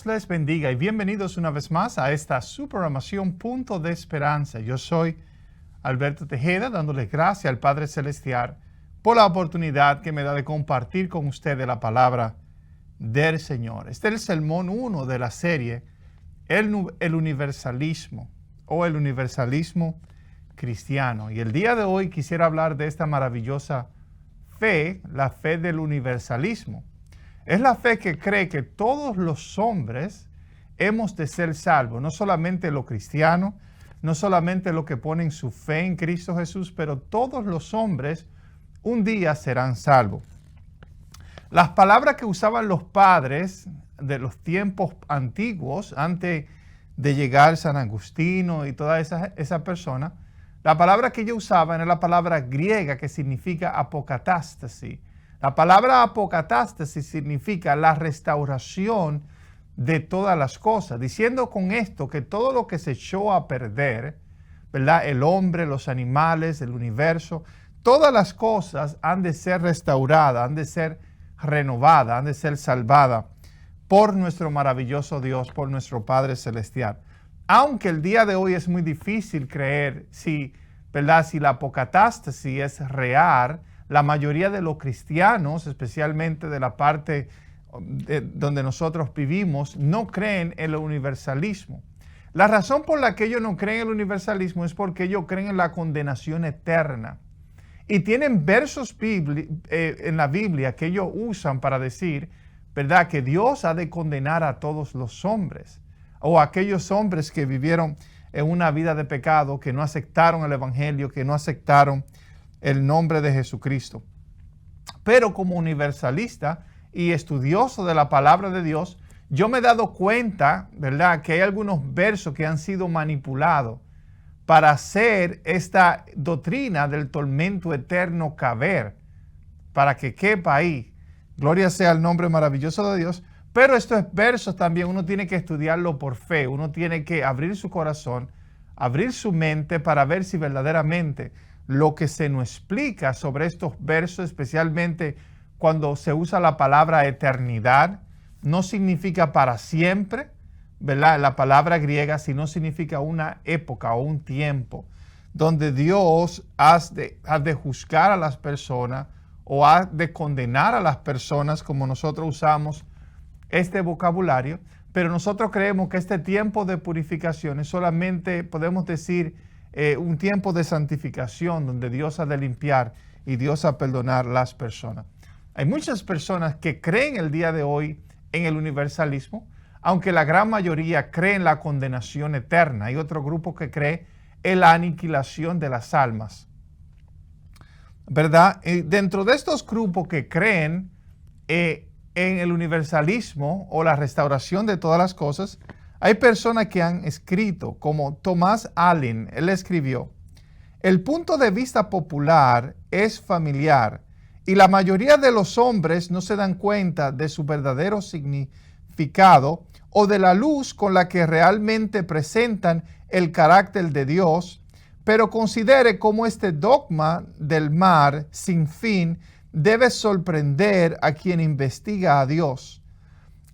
Les bendiga y bienvenidos una vez más a esta su programación Punto de Esperanza. Yo soy Alberto Tejeda, dándoles gracias al Padre Celestial por la oportunidad que me da de compartir con ustedes la palabra del Señor. Este es el sermón 1 de la serie el universalismo o el universalismo cristiano. Y el día de hoy quisiera hablar de esta maravillosa fe, la fe del universalismo. Es la fe que cree que todos los hombres hemos de ser salvos, no solamente los cristianos, no solamente los que ponen su fe en Cristo Jesús, pero todos los hombres un día serán salvos. Las palabras que usaban los padres de los tiempos antiguos, antes de llegar San Agustino y toda esa persona, la palabra que ellos usaban era la palabra griega que significa apocatástasis. La palabra apocatástasis significa la restauración de todas las cosas, diciendo con esto que todo lo que se echó a perder, ¿verdad? El hombre, los animales, el universo, todas las cosas han de ser restauradas, han de ser renovadas, han de ser salvadas por nuestro maravilloso Dios, por nuestro Padre Celestial. Aunque el día de hoy es muy difícil creer ¿verdad? Si la apocatástasis es real, la mayoría de los cristianos, especialmente de la parte donde nosotros vivimos, no creen en el universalismo. La razón por la que ellos no creen en el universalismo es porque ellos creen en la condenación eterna. Y tienen versos en la Biblia que ellos usan para decir, ¿verdad?, que Dios ha de condenar a todos los hombres, o a aquellos hombres que vivieron en una vida de pecado, que no aceptaron el evangelio, que no aceptaron el nombre de Jesucristo. Pero como universalista y estudioso de la palabra de Dios, yo me he dado cuenta, ¿verdad?, que hay algunos versos que han sido manipulados para hacer esta doctrina del tormento eterno caber, para que quepa ahí. Gloria sea el nombre maravilloso de Dios. Pero estos versos también uno tiene que estudiarlo por fe. Uno tiene que abrir su corazón, abrir su mente para ver si verdaderamente lo que se nos explica sobre estos versos, especialmente cuando se usa la palabra eternidad, no significa para siempre, ¿verdad? La palabra griega, sino significa una época o un tiempo donde Dios ha de juzgar a las personas o ha de condenar a las personas, como nosotros usamos este vocabulario, pero nosotros creemos que este tiempo de purificación es solamente, podemos decir, un tiempo de santificación donde Dios ha de limpiar y Dios ha de perdonar las personas. Hay muchas personas que creen el día de hoy en el universalismo, aunque la gran mayoría cree en la condenación eterna. Hay otro grupo que cree en la aniquilación de las almas, ¿verdad? Y dentro de estos grupos que creen en el universalismo o la restauración de todas las cosas, hay personas que han escrito, como Thomas Allen. Él escribió: el punto de vista popular es familiar y la mayoría de los hombres no se dan cuenta de su verdadero significado o de la luz con la que realmente presentan el carácter de Dios, pero considere cómo este dogma del mar sin fin debe sorprender a quien investiga a Dios.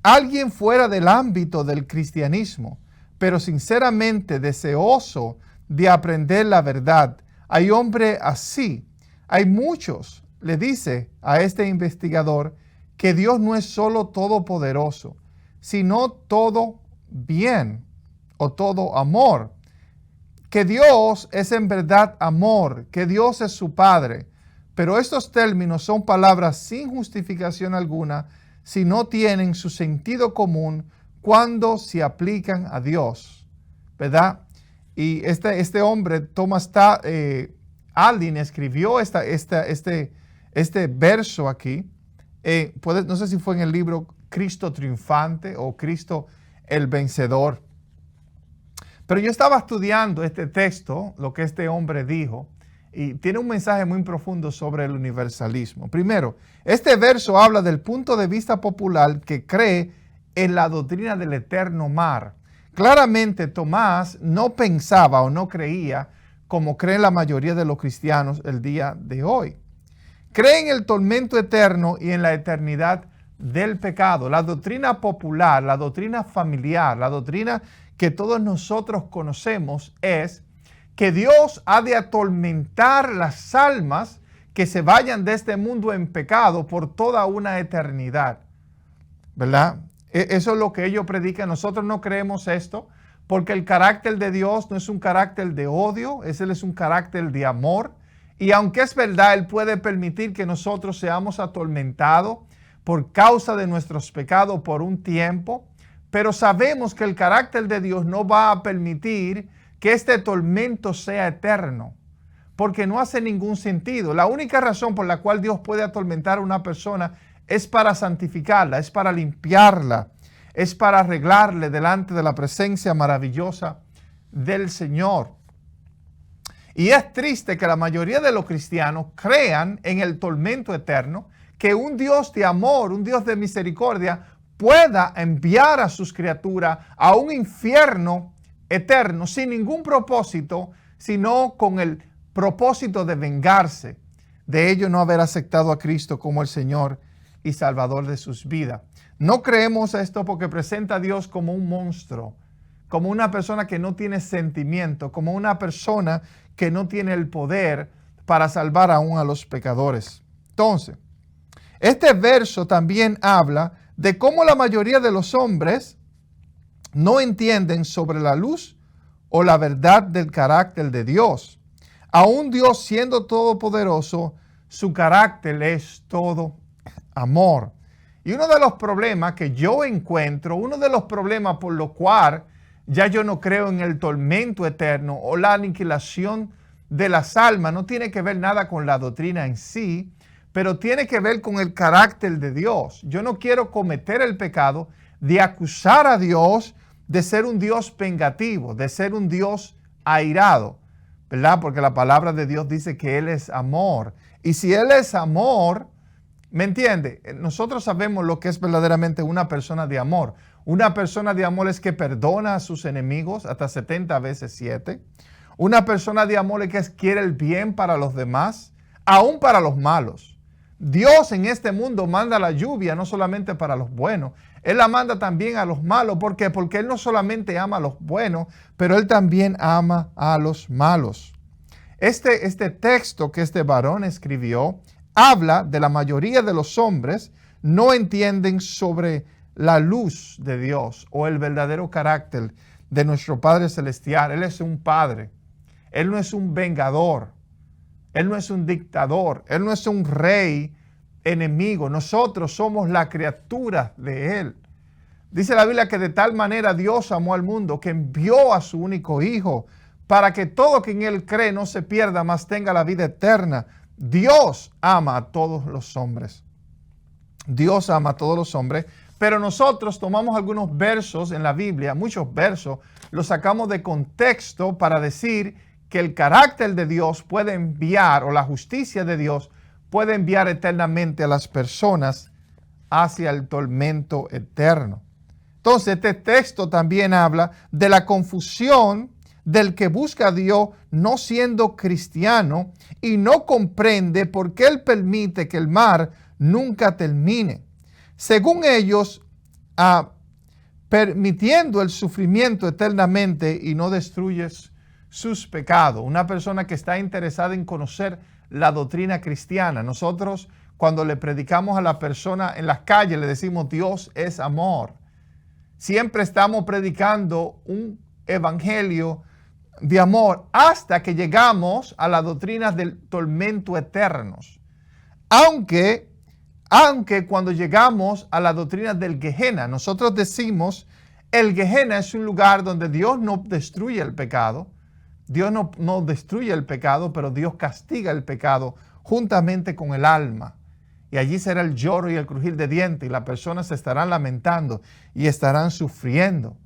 Alguien fuera del ámbito del cristianismo, pero sinceramente deseoso de aprender la verdad. Hay hombre así. Hay muchos. Le dice a este investigador que Dios no es solo todopoderoso, sino todo bien o todo amor. Que Dios es en verdad amor, que Dios es su Padre. Pero estos términos son palabras sin justificación alguna si no tienen su sentido común cuando se aplican a Dios, ¿verdad? Y este hombre, Thomas Allen, escribió este verso aquí. No sé si fue en el libro Cristo Triunfante o Cristo el Vencedor. Pero yo estaba estudiando este texto, lo que este hombre dijo, y tiene un mensaje muy profundo sobre el universalismo. Primero, este verso habla del punto de vista popular que cree en la doctrina del eterno mar. Claramente, Tomás no pensaba o no creía como creen la mayoría de los cristianos el día de hoy. Cree en el tormento eterno y en la eternidad del pecado. La doctrina popular, la doctrina familiar, la doctrina que todos nosotros conocemos es que Dios ha de atormentar las almas que se vayan de este mundo en pecado por toda una eternidad, ¿verdad? Eso es lo que ellos predican. Nosotros no creemos esto porque el carácter de Dios no es un carácter de odio, Él es un carácter de amor. Y aunque es verdad, Él puede permitir que nosotros seamos atormentados por causa de nuestros pecados por un tiempo, pero sabemos que el carácter de Dios no va a permitir que este tormento sea eterno, porque no hace ningún sentido. La única razón por la cual Dios puede atormentar a una persona es para santificarla, es para limpiarla, es para arreglarle delante de la presencia maravillosa del Señor. Y es triste que la mayoría de los cristianos crean en el tormento eterno, que un Dios de amor, un Dios de misericordia, pueda enviar a sus criaturas a un infierno eterno sin ningún propósito, sino con el propósito de vengarse de ellos no haber aceptado a Cristo como el Señor y Salvador de sus vidas. No creemos esto porque presenta a Dios como un monstruo, como una persona que no tiene sentimiento, como una persona que no tiene el poder para salvar aún a los pecadores. Entonces, este verso también habla de cómo la mayoría de los hombres no entienden sobre la luz o la verdad del carácter de Dios. Aún Dios siendo todopoderoso, su carácter es todo amor. Y uno de los problemas que yo encuentro, uno de los problemas por lo cual ya yo no creo en el tormento eterno o la aniquilación de las almas, no tiene que ver nada con la doctrina en sí, pero tiene que ver con el carácter de Dios. Yo no quiero cometer el pecado de acusar a Dios de ser un Dios vengativo, de ser un Dios airado, ¿verdad? Porque la palabra de Dios dice que Él es amor. Y si Él es amor, ¿me entiende? Nosotros sabemos lo que es verdaderamente una persona de amor. Una persona de amor es que perdona a sus enemigos hasta 70 veces 7. Una persona de amor es que quiere el bien para los demás, aún para los malos. Dios en este mundo manda la lluvia no solamente para los buenos, Él la manda también a los malos. ¿Por qué? Porque Él no solamente ama a los buenos, pero Él también ama a los malos. Este texto que este varón escribió habla de la mayoría de los hombres no entienden sobre la luz de Dios o el verdadero carácter de nuestro Padre Celestial. Él es un Padre. Él no es un vengador. Él no es un dictador. Él no es un rey enemigo. Nosotros somos la criatura de Él. Dice la Biblia que de tal manera Dios amó al mundo que envió a su único Hijo para que todo quien en Él cree no se pierda, mas tenga la vida eterna. Dios ama a todos los hombres. Dios ama a todos los hombres, pero nosotros tomamos algunos versos en la Biblia, muchos versos, los sacamos de contexto para decir que el carácter de Dios puede enviar, o la justicia de Dios puede enviar eternamente a las personas hacia el tormento eterno. Entonces, este texto también habla de la confusión del que busca a Dios no siendo cristiano y no comprende por qué Él permite que el mar nunca termine. Según ellos, permitiendo el sufrimiento eternamente y no destruyes sus pecados. Una persona que está interesada en conocer la doctrina cristiana. Nosotros cuando le predicamos a la persona en las calles le decimos Dios es amor. Siempre estamos predicando un evangelio de amor hasta que llegamos a la doctrina del tormento eterno. Aunque cuando llegamos a la doctrina del Gehenna, nosotros decimos el Gehenna es un lugar donde Dios no destruye el pecado. Dios no destruye el pecado, pero Dios castiga el pecado juntamente con el alma. Y allí será el lloro y el crujir de dientes y las personas se estarán lamentando y estarán sufriendo.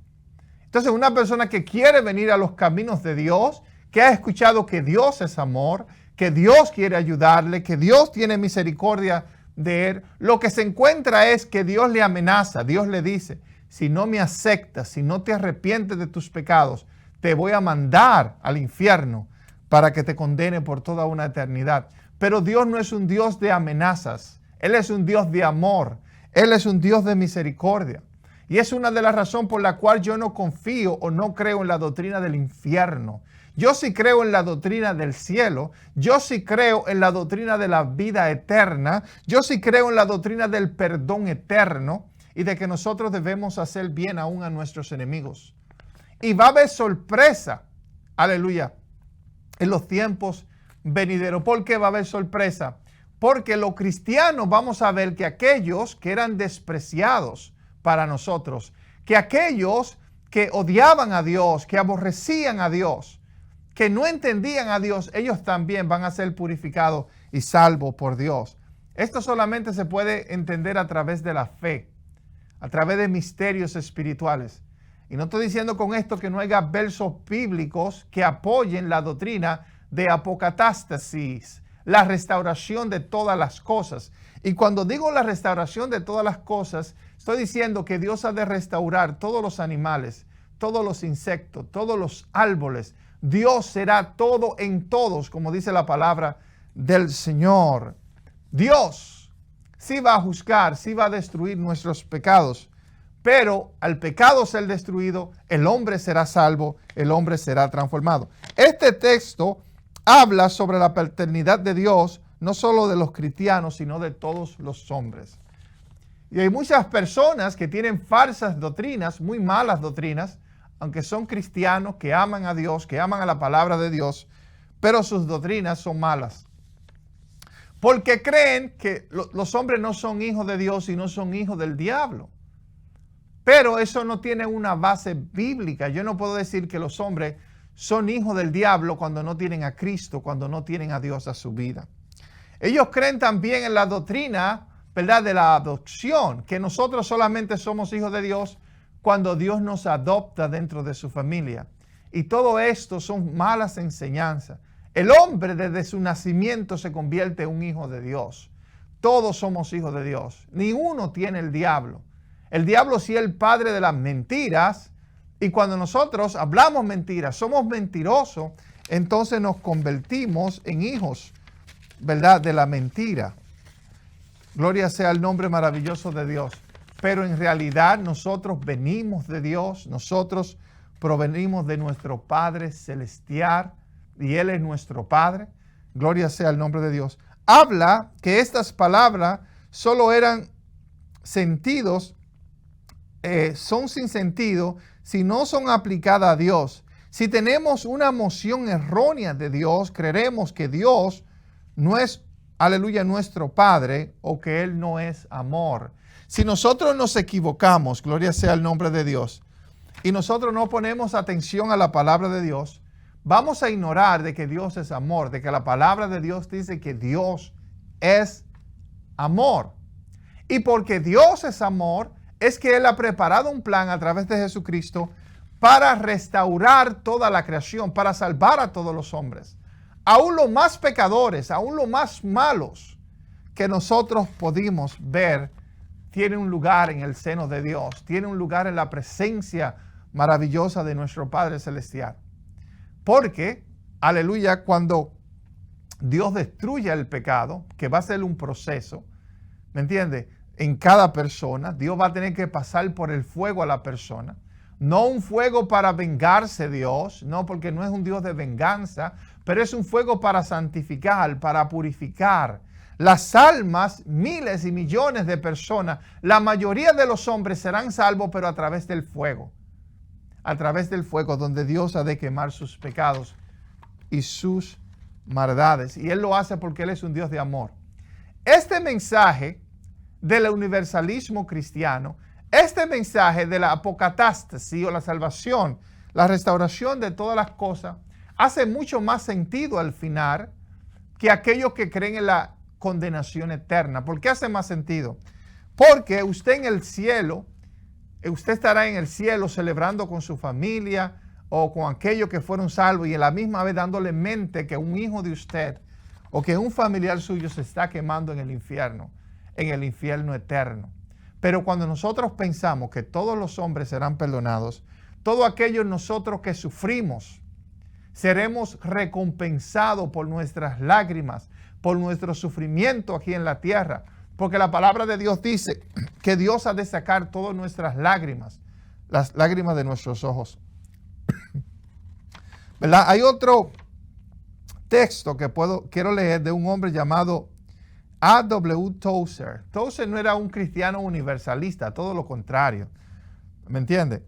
Entonces, una persona que quiere venir a los caminos de Dios, que ha escuchado que Dios es amor, que Dios quiere ayudarle, que Dios tiene misericordia de él, lo que se encuentra es que Dios le amenaza. Dios le dice, si no me aceptas, si no te arrepientes de tus pecados, te voy a mandar al infierno para que te condene por toda una eternidad. Pero Dios no es un Dios de amenazas. Él es un Dios de amor. Él es un Dios de misericordia. Y es una de las razones por la cual yo no confío o no creo en la doctrina del infierno. Yo sí creo en la doctrina del cielo. Yo sí creo en la doctrina de la vida eterna. Yo sí creo en la doctrina del perdón eterno y de que nosotros debemos hacer bien aún a nuestros enemigos. Y va a haber sorpresa, aleluya, en los tiempos venideros. ¿Por qué va a haber sorpresa? Porque los cristianos vamos a ver que aquellos que eran despreciados para nosotros, que aquellos que odiaban a Dios, que aborrecían a Dios, que no entendían a Dios, ellos también van a ser purificados y salvos por Dios. Esto solamente se puede entender a través de la fe, a través de misterios espirituales. Y no estoy diciendo con esto que no haya versos bíblicos que apoyen la doctrina de apocatástasis, la restauración de todas las cosas. Y cuando digo la restauración de todas las cosas, estoy diciendo que Dios ha de restaurar todos los animales, todos los insectos, todos los árboles. Dios será todo en todos, como dice la palabra del Señor. Dios sí va a juzgar, sí va a destruir nuestros pecados, pero al pecado ser destruido, el hombre será salvo, el hombre será transformado. Este texto habla sobre la paternidad de Dios, no solo de los cristianos, sino de todos los hombres. Y hay muchas personas que tienen falsas doctrinas, muy malas doctrinas, aunque son cristianos que aman a Dios, que aman a la palabra de Dios, pero sus doctrinas son malas. Porque creen que los hombres no son hijos de Dios, sino son hijos del diablo. Pero eso no tiene una base bíblica. Yo no puedo decir que los hombres son hijos del diablo cuando no tienen a Cristo, cuando no tienen a Dios a su vida. Ellos creen también en la doctrina, ¿verdad?, de la adopción, que nosotros solamente somos hijos de Dios cuando Dios nos adopta dentro de su familia. Y todo esto son malas enseñanzas. El hombre desde su nacimiento se convierte en un hijo de Dios. Todos somos hijos de Dios. Ni uno tiene el diablo. El diablo sí es el padre de las mentiras. Y cuando nosotros hablamos mentiras, somos mentirosos, entonces nos convertimos en hijos, ¿verdad?, de la mentira. Gloria sea el nombre maravilloso de Dios. Pero en realidad nosotros venimos de Dios, nosotros provenimos de nuestro Padre Celestial y Él es nuestro Padre. Gloria sea el nombre de Dios. Habla que estas palabras solo eran sentidos, son sin sentido si no son aplicadas a Dios. Si tenemos una noción errónea de Dios, creeremos que Dios no es, aleluya, nuestro Padre o que Él no es amor. Si nosotros nos equivocamos, gloria sea el nombre de Dios, y nosotros no ponemos atención a la palabra de Dios, vamos a ignorar de que Dios es amor, de que la palabra de Dios dice que Dios es amor. Y porque Dios es amor, es que Él ha preparado un plan a través de Jesucristo para restaurar toda la creación, para salvar a todos los hombres. Aún los más pecadores, aún los más malos que nosotros pudimos ver, tienen un lugar en el seno de Dios, tienen un lugar en la presencia maravillosa de nuestro Padre Celestial. Porque, aleluya, cuando Dios destruye el pecado, que va a ser un proceso, ¿me entiende?, en cada persona, Dios va a tener que pasar por el fuego a la persona. No un fuego para vengarse Dios, no, porque no es un Dios de venganza, pero es un fuego para santificar, para purificar. Las almas, miles y millones de personas, la mayoría de los hombres serán salvos, pero a través del fuego. A través del fuego donde Dios ha de quemar sus pecados y sus maldades. Y Él lo hace porque Él es un Dios de amor. Este mensaje del universalismo cristiano, este mensaje de la apocatástasis o la salvación, la restauración de todas las cosas, hace mucho más sentido al final que aquellos que creen en la condenación eterna. ¿Por qué hace más sentido? Porque usted en el cielo, usted estará en el cielo celebrando con su familia o con aquellos que fueron salvos y a la misma vez dándole mente que un hijo de usted o que un familiar suyo se está quemando en el infierno eterno. Pero cuando nosotros pensamos que todos los hombres serán perdonados, todos aquellos nosotros que sufrimos, seremos recompensados por nuestras lágrimas, por nuestro sufrimiento aquí en la tierra, Porque la palabra de Dios dice que Dios ha de sacar todas nuestras lágrimas, las lágrimas de nuestros ojos. ¿Verdad? Hay otro texto que quiero leer de un hombre llamado A.W. Tozer. Tozer no era un cristiano universalista, todo lo contrario. ¿Me entiende?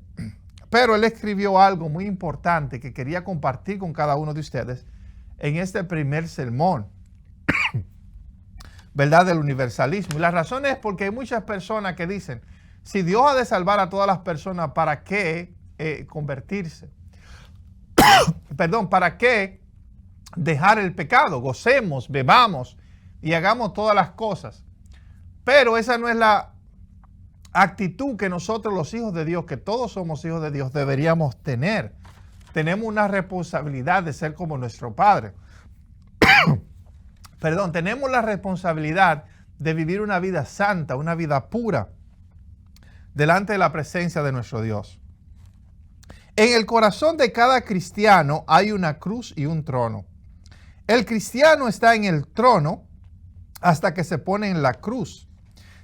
Pero él escribió algo muy importante que quería compartir con cada uno de ustedes en este primer sermón, ¿verdad? Del universalismo. Y la razón es porque hay muchas personas que dicen, si Dios ha de salvar a todas las personas, ¿para qué convertirse? Perdón, ¿para qué dejar el pecado? Gocemos, bebamos y hagamos todas las cosas. Pero esa no es la actitud que nosotros los hijos de Dios, que todos somos hijos de Dios, deberíamos tener. Tenemos una responsabilidad de ser como nuestro Padre. Perdón, tenemos la responsabilidad de vivir una vida santa, una vida pura, delante de la presencia de nuestro Dios. En el corazón de cada cristiano hay una cruz y un trono. El cristiano está en el trono hasta que se pone en la cruz.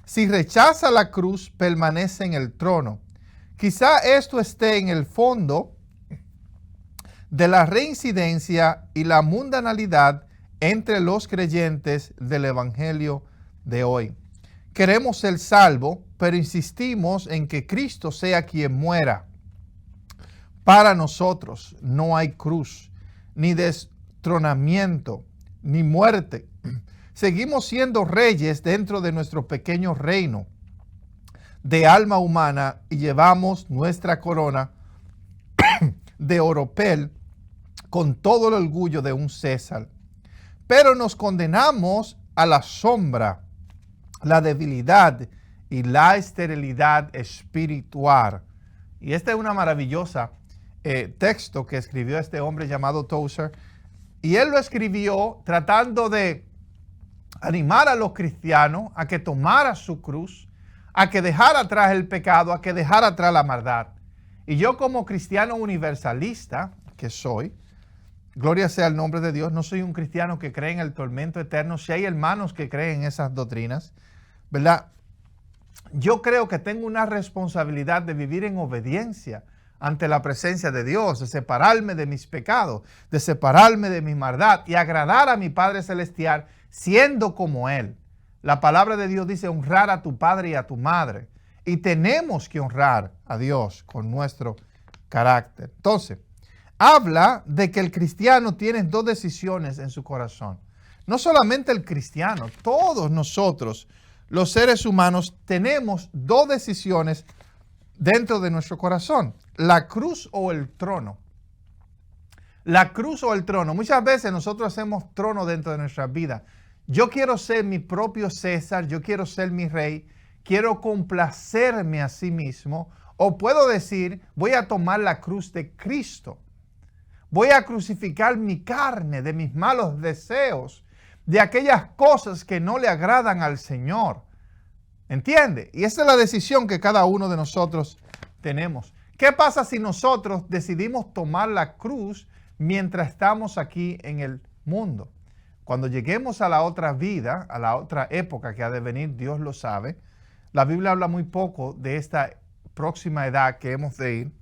Si rechaza la cruz, permanece en el trono. Quizá esto esté en el fondo de la reincidencia y la mundanalidad entre los creyentes del evangelio de hoy. Queremos ser salvos, pero insistimos en que Cristo sea quien muera. Para nosotros no hay cruz, ni destronamiento, ni muerte. Seguimos siendo reyes dentro de nuestro pequeño reino de alma humana y llevamos nuestra corona de oropel con todo el orgullo de un César. Pero nos condenamos a la sombra, la debilidad y la esterilidad espiritual. Y esta es una maravillosa texto que escribió este hombre llamado Tozer. Y él lo escribió tratando de animar a los cristianos a que tomaran su cruz, a que dejara atrás el pecado, a que dejara atrás la maldad. Y yo como cristiano universalista que soy, gloria sea el nombre de Dios, no soy un cristiano que cree en el tormento eterno. Si hay hermanos que creen en esas doctrinas, ¿verdad? Yo creo que tengo una responsabilidad de vivir en obediencia ante la presencia de Dios, de separarme de mis pecados, de separarme de mi maldad y agradar a mi Padre Celestial siendo como Él. La palabra de Dios dice honrar a tu padre y a tu madre. Y tenemos que honrar a Dios con nuestro carácter. Entonces, habla de que el cristiano tiene dos decisiones en su corazón. No solamente el cristiano, todos nosotros, los seres humanos, tenemos dos decisiones dentro de nuestro corazón. La cruz o el trono. La cruz o el trono. Muchas veces nosotros hacemos trono dentro de nuestra vida. Yo quiero ser mi propio César, yo quiero ser mi rey, quiero complacerme a sí mismo. O puedo decir, voy a tomar la cruz de Cristo. Voy a crucificar mi carne de mis malos deseos, de aquellas cosas que no le agradan al Señor. ¿Entiende? Y esa es la decisión que cada uno de nosotros tenemos. ¿Qué pasa si nosotros decidimos tomar la cruz mientras estamos aquí en el mundo? Cuando lleguemos a la otra vida, a la otra época que ha de venir, Dios lo sabe. La Biblia habla muy poco de esta próxima edad que hemos de ir.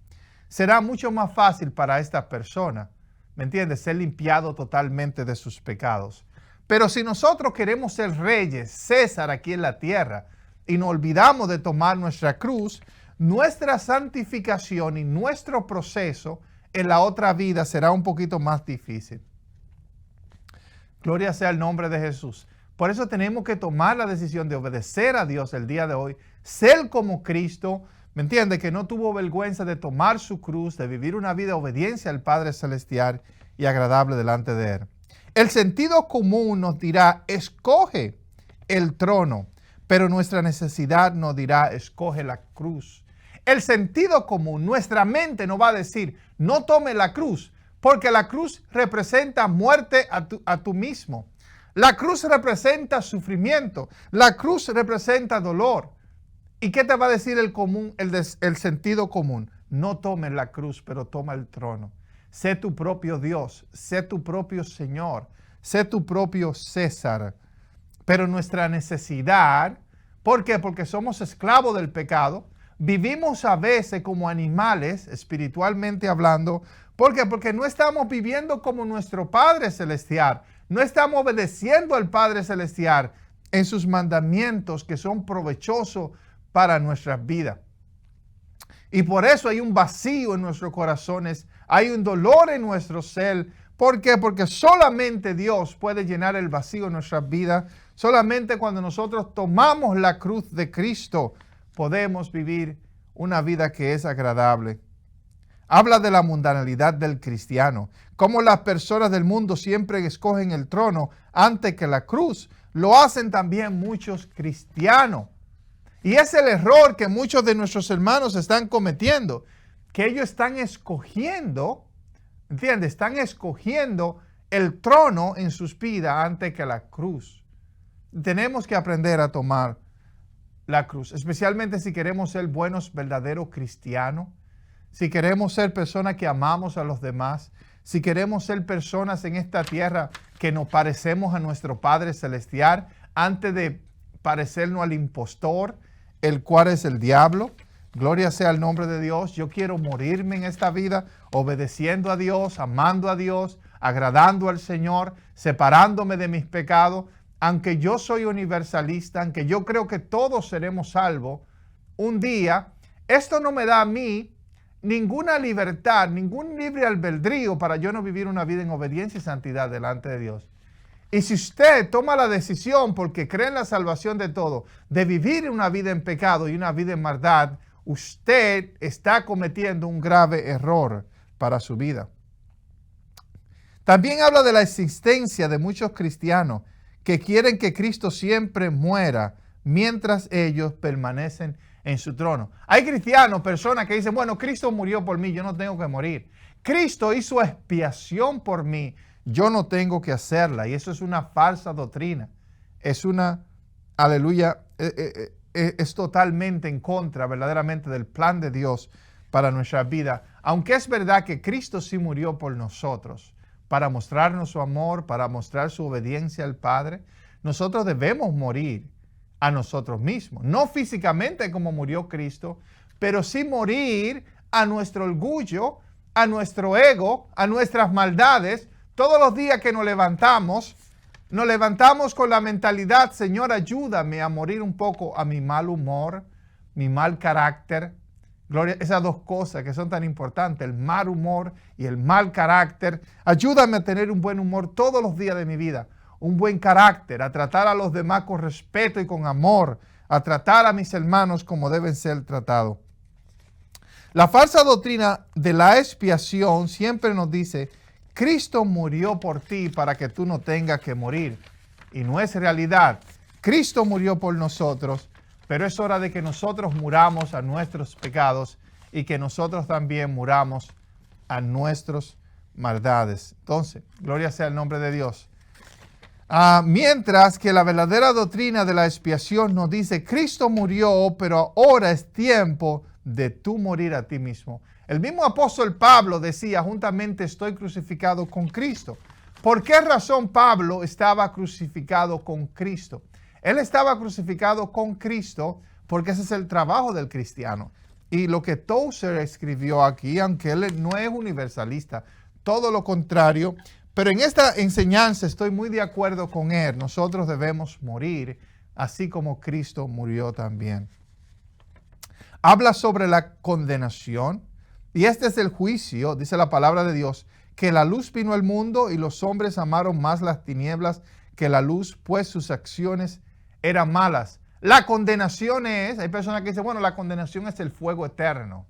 Será mucho más fácil para esta persona, ¿me entiendes?, ser limpiado totalmente de sus pecados. Pero si nosotros queremos ser reyes, César aquí en la tierra, y nos olvidamos de tomar nuestra cruz, nuestra santificación y nuestro proceso en la otra vida será un poquito más difícil. Gloria sea el nombre de Jesús. Por eso tenemos que tomar la decisión de obedecer a Dios el día de hoy, ser como Cristo, ¿me entiende? Que no tuvo vergüenza de tomar su cruz, de vivir una vida de obediencia al Padre Celestial y agradable delante de Él. El sentido común nos dirá, escoge el trono, pero nuestra necesidad nos dirá, escoge la cruz. El sentido común, nuestra mente nos va a decir, no tome la cruz, porque la cruz representa muerte a tú mismo. La cruz representa sufrimiento. La cruz representa dolor. ¿Y qué te va a decir el sentido común? No tomes la cruz, pero toma el trono. Sé tu propio Dios, sé tu propio Señor, sé tu propio César. Pero nuestra necesidad ¿Por qué? Porque somos esclavos del pecado. Vivimos a veces como animales, espiritualmente hablando. ¿Por qué? Porque no estamos viviendo como nuestro Padre Celestial. No estamos obedeciendo al Padre Celestial en sus mandamientos que son provechosos para nuestras vidas. Y por eso hay un vacío en nuestros corazones, hay un dolor en nuestro ser. ¿Por qué? Porque solamente Dios puede llenar el vacío en nuestras vidas. Solamente cuando nosotros tomamos la cruz de Cristo podemos vivir una vida que es agradable. Habla de la mundanalidad del cristiano, cómo las personas del mundo siempre escogen el trono antes que la cruz. Lo hacen también muchos cristianos. Y es el error que muchos de nuestros hermanos están cometiendo, que ellos están escogiendo, ¿entiendes? Están escogiendo el trono en sus vidas antes que la cruz. Tenemos que aprender a tomar la cruz, especialmente si queremos ser buenos, verdaderos cristianos, si queremos ser personas que amamos a los demás, si queremos ser personas en esta tierra que nos parecemos a nuestro Padre Celestial antes de parecernos al impostor, el cual es el diablo. Gloria sea el nombre de Dios. Yo quiero morirme en esta vida obedeciendo a Dios, amando a Dios, agradando al Señor, separándome de mis pecados. Aunque yo soy universalista, aunque yo creo que todos seremos salvos un día, esto no me da a mí ninguna libertad, ningún libre albedrío para yo no vivir una vida en obediencia y santidad delante de Dios. Y si usted toma la decisión, porque cree en la salvación de todo, de vivir una vida en pecado y una vida en maldad, usted está cometiendo un grave error para su vida. También habla de la existencia de muchos cristianos que quieren que Cristo siempre muera mientras ellos permanecen en su trono. Hay cristianos, personas que dicen, bueno, Cristo murió por mí, yo no tengo que morir. Cristo hizo expiación por mí, yo no tengo que hacerla. Y eso es una falsa doctrina. Es una, aleluya, es totalmente en contra verdaderamente del plan de Dios para nuestra vida. Aunque es verdad que Cristo sí murió por nosotros, para mostrarnos su amor, para mostrar su obediencia al Padre, nosotros debemos morir a nosotros mismos. No físicamente como murió Cristo, pero sí morir a nuestro orgullo, a nuestro ego, a nuestras maldades. Todos los días que nos levantamos con la mentalidad, Señor, ayúdame a morir un poco a mi mal humor, mi mal carácter. Gloria, esas dos cosas que son tan importantes, el mal humor y el mal carácter. Ayúdame a tener un buen humor todos los días de mi vida, un buen carácter, a tratar a los demás con respeto y con amor, a tratar a mis hermanos como deben ser tratados. La falsa doctrina de la expiación siempre nos dice, Cristo murió por ti para que tú no tengas que morir. Y no es realidad. Cristo murió por nosotros, pero es hora de que nosotros muramos a nuestros pecados y que nosotros también muramos a nuestras maldades. Entonces, gloria sea el nombre de Dios. Mientras que la verdadera doctrina de la expiación nos dice, Cristo murió, pero ahora es tiempo de tú morir a ti mismo. El mismo apóstol Pablo decía, juntamente estoy crucificado con Cristo. ¿Por qué razón Pablo estaba crucificado con Cristo? Él estaba crucificado con Cristo porque ese es el trabajo del cristiano. Y lo que Tozer escribió aquí, aunque él no es universalista, todo lo contrario, pero en esta enseñanza estoy muy de acuerdo con él. Nosotros debemos morir así como Cristo murió también. Habla sobre la condenación y este es el juicio, dice la palabra de Dios, que la luz vino al mundo y los hombres amaron más las tinieblas que la luz, pues sus acciones eran malas. La condenación es, hay personas que dicen, bueno, la condenación es el fuego eterno.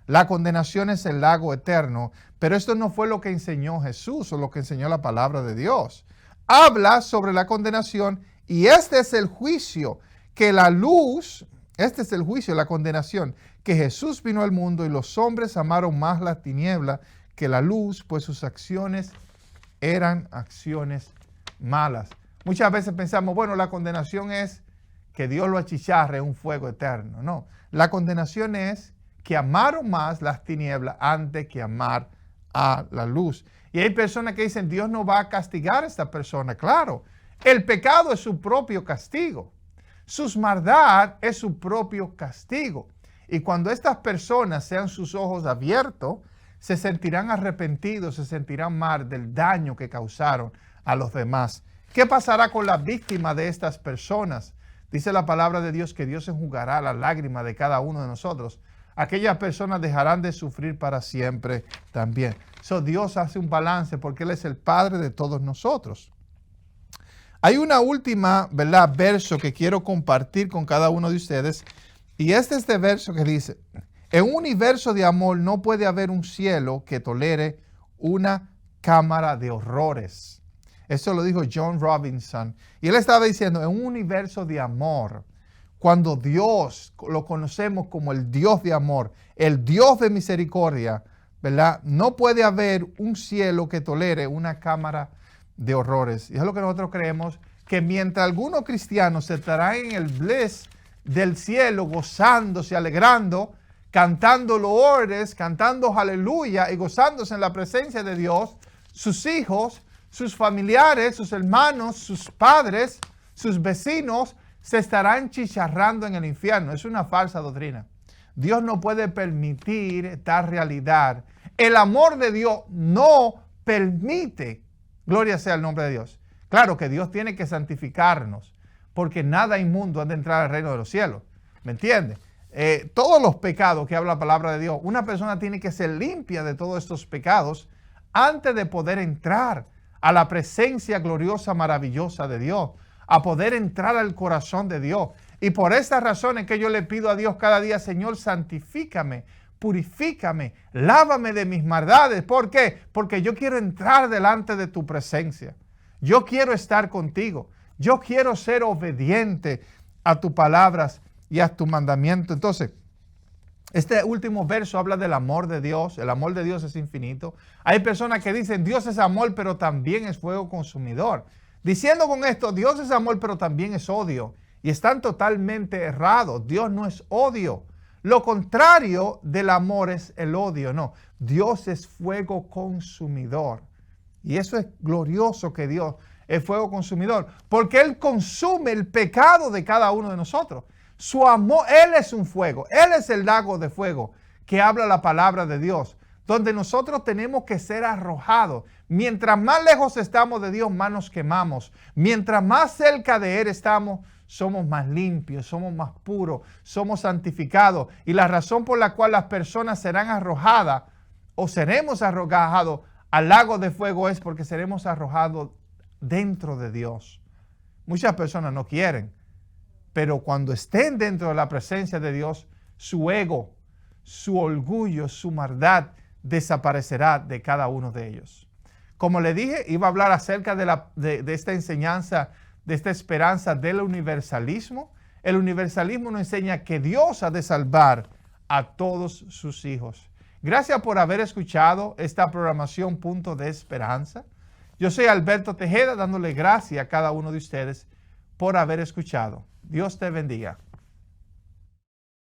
La condenación es el lago eterno, pero esto no fue lo que enseñó Jesús o lo que enseñó la palabra de Dios. Habla sobre la condenación y este es el juicio, que la luz, este es el juicio, la condenación, que Jesús vino al mundo y los hombres amaron más la tiniebla que la luz, pues sus acciones eran acciones malas. Muchas veces pensamos, bueno, la condenación es que Dios lo achicharre en un fuego eterno. No, la condenación es que amaron más las tinieblas antes que amar a la luz. Y hay personas que dicen, Dios no va a castigar a esta persona. Claro, el pecado es su propio castigo. Su maldad es su propio castigo. Y cuando estas personas sean sus ojos abiertos, se sentirán arrepentidos, se sentirán mal del daño que causaron a los demás. ¿Qué pasará con la víctima de estas personas? Dice la palabra de Dios que Dios enjugará la lágrima de cada uno de nosotros. Aquellas personas dejarán de sufrir para siempre también. Dios hace un balance porque Él es el Padre de todos nosotros. Hay una última, ¿verdad?, verso que quiero compartir con cada uno de ustedes. Y este verso que dice, en un universo de amor no puede haber un cielo que tolere una cámara de horrores. Eso lo dijo John Robinson. Y él estaba diciendo, en un universo de amor, cuando Dios lo conocemos como el Dios de amor, el Dios de misericordia, ¿verdad? No puede haber un cielo que tolere una cámara de horrores. Y es lo que nosotros creemos, que mientras algunos cristianos se estarán en el bliss del cielo, gozándose, alegrando, cantando loores, cantando aleluya y gozándose en la presencia de Dios, sus hijos, sus familiares, sus hermanos, sus padres, sus vecinos, se estarán chicharrando en el infierno. Es una falsa doctrina. Dios no puede permitir tal realidad. El amor de Dios no permite, gloria sea el nombre de Dios. Claro que Dios tiene que santificarnos, porque nada inmundo ha de entrar al reino de los cielos. ¿Me entiendes? Todos los pecados que habla la palabra de Dios, una persona tiene que ser limpia de todos estos pecados antes de poder entrar a la presencia gloriosa, maravillosa de Dios, a poder entrar al corazón de Dios. Y por estas razones que yo le pido a Dios cada día, Señor, santifícame, purifícame, lávame de mis maldades. ¿Por qué? Porque yo quiero entrar delante de tu presencia. Yo quiero estar contigo. Yo quiero ser obediente a tus palabras y a tu mandamiento. Entonces, este último verso habla del amor de Dios. El amor de Dios es infinito. Hay personas que dicen, Dios es amor, pero también es fuego consumidor. Diciendo con esto, Dios es amor, pero también es odio. Y están totalmente errados. Dios no es odio. Lo contrario del amor es el odio. No, Dios es fuego consumidor. Y eso es glorioso, que Dios es fuego consumidor, porque Él consume el pecado de cada uno de nosotros. Su amor, Él es un fuego. Él es el lago de fuego que habla la palabra de Dios, donde nosotros tenemos que ser arrojados. Mientras más lejos estamos de Dios, más nos quemamos. Mientras más cerca de Él estamos, somos más limpios, somos más puros, somos santificados. Y la razón por la cual las personas serán arrojadas o seremos arrojados al lago de fuego es porque seremos arrojados dentro de Dios. Muchas personas no quieren, pero cuando estén dentro de la presencia de Dios, su ego, su orgullo, su maldad desaparecerá de cada uno de ellos. Como le dije, iba a hablar acerca de esta enseñanza, de esta esperanza del universalismo. El universalismo nos enseña que Dios ha de salvar a todos sus hijos. Gracias por haber escuchado esta programación Punto de Esperanza. Yo soy Alberto Tejeda, dándole gracias a cada uno de ustedes por haber escuchado. Dios te bendiga.